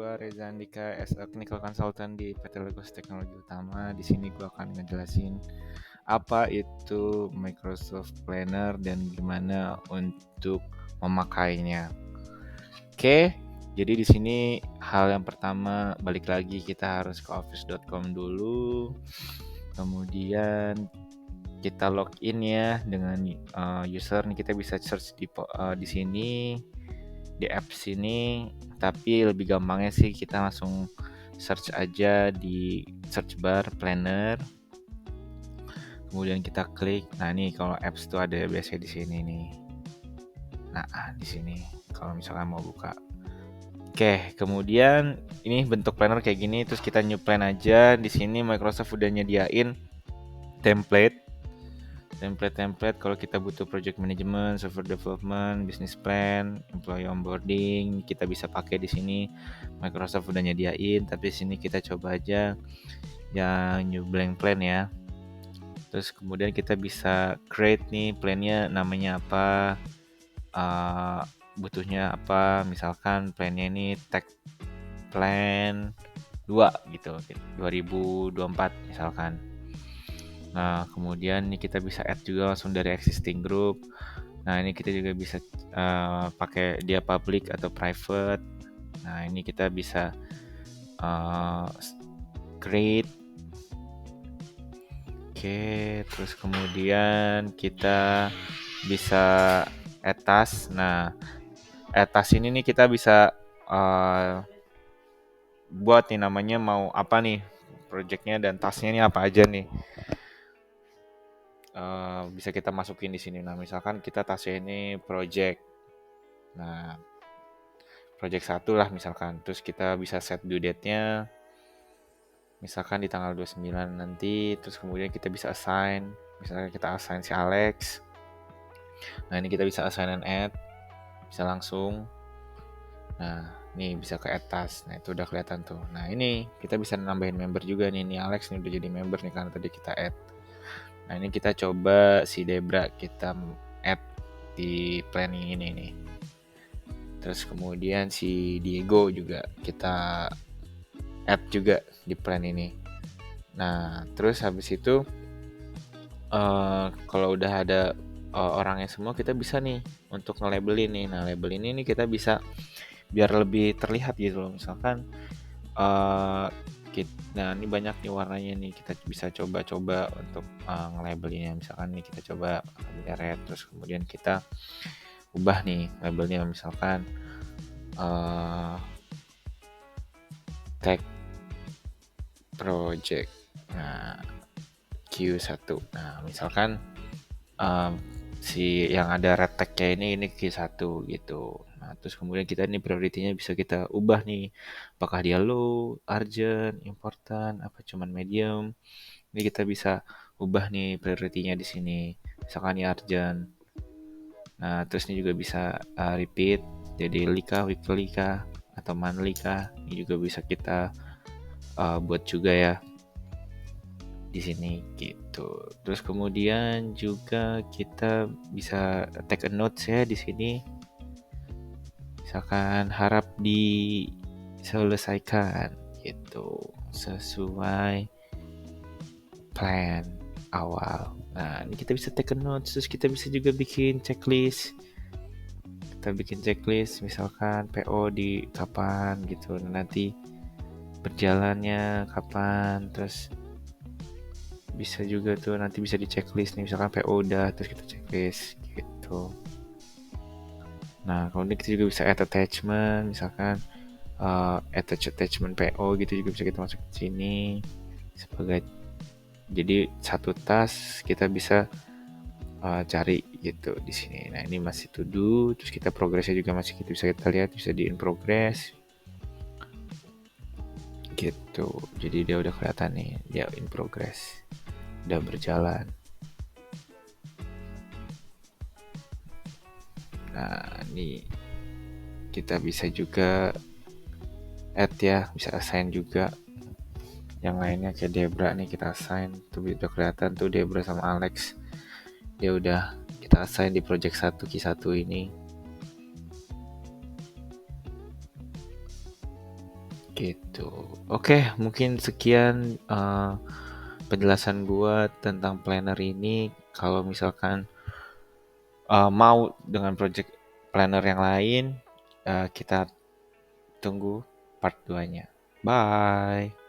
Gua Reza Andika as a Technical Consultant di PT Logos Teknologi Utama. Di sini gua akan ngejelasin apa itu Microsoft Planner dan gimana untuk memakainya. Oke, jadi di sini hal yang pertama balik lagi kita harus ke office.com dulu. Kemudian kita login ya dengan user nih, kita bisa search di sini di apps ini, tapi lebih gampangnya sih kita langsung search aja di search bar planner. Kemudian kita klik. Nah, ini kalau apps tuh ada biasanya di sini nih. Nah, di sini kalau misalkan mau buka. Oke, kemudian ini bentuk planner kayak gini, terus kita new plan aja. Di sini Microsoft udah nyediain template kalau kita butuh project management, software development, business plan, employee onboarding, kita bisa pakai di sini. Microsoft udah nyediain, tapi di sini kita coba aja yang new blank plan ya. Terus kemudian kita bisa create nih plannya, namanya apa, butuhnya apa. Misalkan plannya ini tech plan 2 gitu, 2024 misalkan. Nah, kemudian ini kita bisa add juga langsung dari existing group. Nah, ini kita juga bisa pakai dia public atau private. Nah, ini kita bisa create. Oke, terus kemudian kita bisa add task. Nah, add task ini nih kita bisa buat nih namanya mau apa nih projectnya dan tasknya ini apa aja nih. Bisa kita masukin di sini. Nah, misalkan kita tasnya ini project. Nah, project 1 lah misalkan. Terus kita bisa set due date-nya. Misalkan di tanggal 29 nanti. Terus kemudian kita bisa assign. Misalkan kita assign si Alex. Nah, ini kita bisa assign and add. Bisa langsung. Nah, ini bisa ke add task. Nah, itu udah kelihatan tuh. Nah, ini kita bisa nambahin member juga nih. Ini Alex nih udah jadi member nih karena tadi kita add. Nah, ini kita coba si Debra kita add di planning ini nih. Terus kemudian si Diego juga kita add juga di plan ini. Nah, terus habis itu kalau udah ada orangnya semua, kita bisa nih untuk nge-labelin nih. Nah, label ini nih kita bisa biar lebih terlihat gitu loh. Misalkan nah ini banyak nih warnanya nih, kita bisa coba-coba untuk nge-labelinnya. Misalkan nih kita coba labelnya red, terus kemudian kita ubah nih labelnya, misalkan tag project. Nah, Q1. Nah, misalkan si yang ada red tag-nya ini Q1 gitu. Nah, terus kemudian kita ini priority-nya bisa kita ubah nih. Apakah dia low, urgent, important, apa cuman medium. Ini kita bisa ubah nih priority-nya di sini. Misalkan ini urgent. Nah, terus ini juga bisa repeat jadi lika, weekly kah, atau monthly kah. Ini juga bisa kita buat juga ya di sini gitu. Terus kemudian juga kita bisa take a notes ya di sini. Misalkan harap diselesaikan gitu sesuai plan awal. Nah, ini kita bisa take a notes, terus kita bisa juga bikin checklist. Kita bikin checklist misalkan PO di kapan gitu. Nanti berjalannya kapan, terus bisa juga tuh nanti bisa di checklist nih, misalkan PO udah terus kita checklist gitu. Nah, kemudian kita juga bisa add attachment, misalkan attachment PO gitu juga bisa kita masuk ke sini sebagai, jadi satu task kita bisa cari gitu di sini. Nah, ini masih to do, terus kita progressnya juga masih kita bisa kita lihat, bisa di in progress gitu. Jadi dia udah kelihatan nih, dia in progress, udah berjalan. Nah, ini kita bisa juga add ya, bisa assign juga. Yang lainnya kayak Debra nih kita assign, tuh udah kelihatan tuh Debra sama Alex. Dia udah kita assign di project 1 Q1 ini. gitu. Oke, mungkin sekian penjelasan gua tentang planner ini. Kalau misalkan mau dengan project planner yang lain, kita tunggu part 2-nya. Bye.